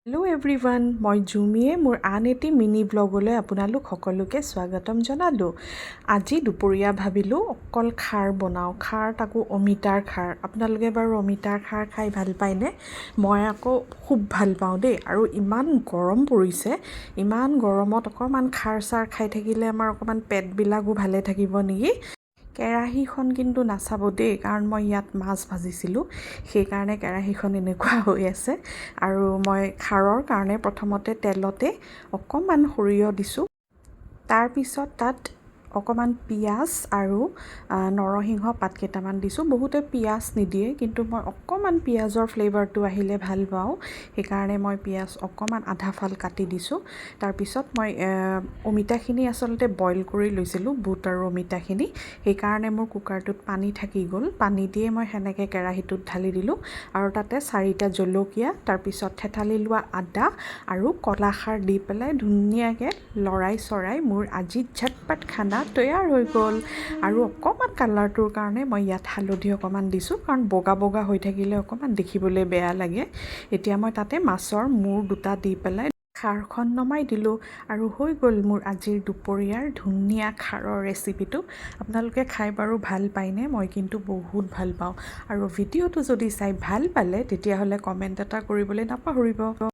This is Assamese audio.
হেল্ল' এভৰিৱান, মই জুমিয়ে মোৰ আন এটি মিনি ব্লগলৈ আপোনালোক সকলোকে স্বাগতম জনালোঁ। আজি দুপৰীয়া ভাবিলোঁ অকল খাৰ বনাওঁ, খাৰ তাকো অমিতাৰ খাৰ। আপোনালোকে বাৰু অমিতাৰ খাৰ খাই ভাল পায়নে? মই আকৌ খুব ভাল পাওঁ দেই। আৰু ইমান গৰম পৰিছে, ইমান গৰমত অকণমান খাৰ চাৰ খাই থাকিলে আমাৰ অকণমান পেটবিলাকো ভালে থাকিব নেকি। কেৰাহীখন কিন্তু নাচাব দেই, কাৰণ মই ইয়াত মাছ ভাজিছিলোঁ, সেইকাৰণে কেৰাহীখন এনেকুৱা হৈ আছে। আৰু মই খাৰৰ কাৰণে প্ৰথমতে তেলতে অকণমান সৰিয়হ দিছোঁ, তাৰপিছত তাত অকণমান পিঁয়াজ আৰু নৰসিংহ পাত কেইটামান দিছোঁ। বহুতে পিঁয়াজ নিদিয়ে, কিন্তু মই অকণমান পিঁয়াজৰ ফ্লেভাৰটো আহিলে ভাল পাওঁ, সেইকাৰণে মই পিঁয়াজ অকণমান আধা ফাল কাটি দিছোঁ। তাৰপিছত মই অমিতাখিনি আচলতে বইল কৰি লৈছিলোঁ, বুট আৰু অমিতাখিনি, সেইকাৰণে মোৰ কুকাৰটোত পানী থাকি গ'ল। পানী দিয়ে মই সেনেকৈ কেৰাহীটোত ঢালি দিলোঁ আৰু তাতে 4টা জলকীয়া, তাৰপিছত থেতালি লোৱা আদা আৰু কলাখাৰ দি পেলাই ধুনীয়াকৈ লৰাই চৰাই মোৰ আজি ঝটপট খানা তৈয়াৰ হৈ গ'ল। আৰু অকণমান কালাৰটোৰ কাৰণে মই ইয়াত হালধি অকণমান দিছোঁ, কাৰণ বগা বগা হৈ থাকিলে অকণমান দেখিবলৈ বেয়া লাগে। এতিয়া মই তাতে মাছৰ মূৰ 2টা দি পেলাই খাৰখন নমাই দিলোঁ আৰু হৈ গ'ল মোৰ আজিৰ দুপৰীয়াৰ ধুনীয়া খাৰৰ ৰেচিপিটো। আপোনালোকে খাই বাৰু ভাল পায়নে? মই কিন্তু বহুত ভাল পাওঁ। আৰু ভিডিঅ'টো যদি চাই ভাল পালে তেতিয়াহ'লে কমেণ্ট এটা কৰিবলৈ নাপাহৰিব।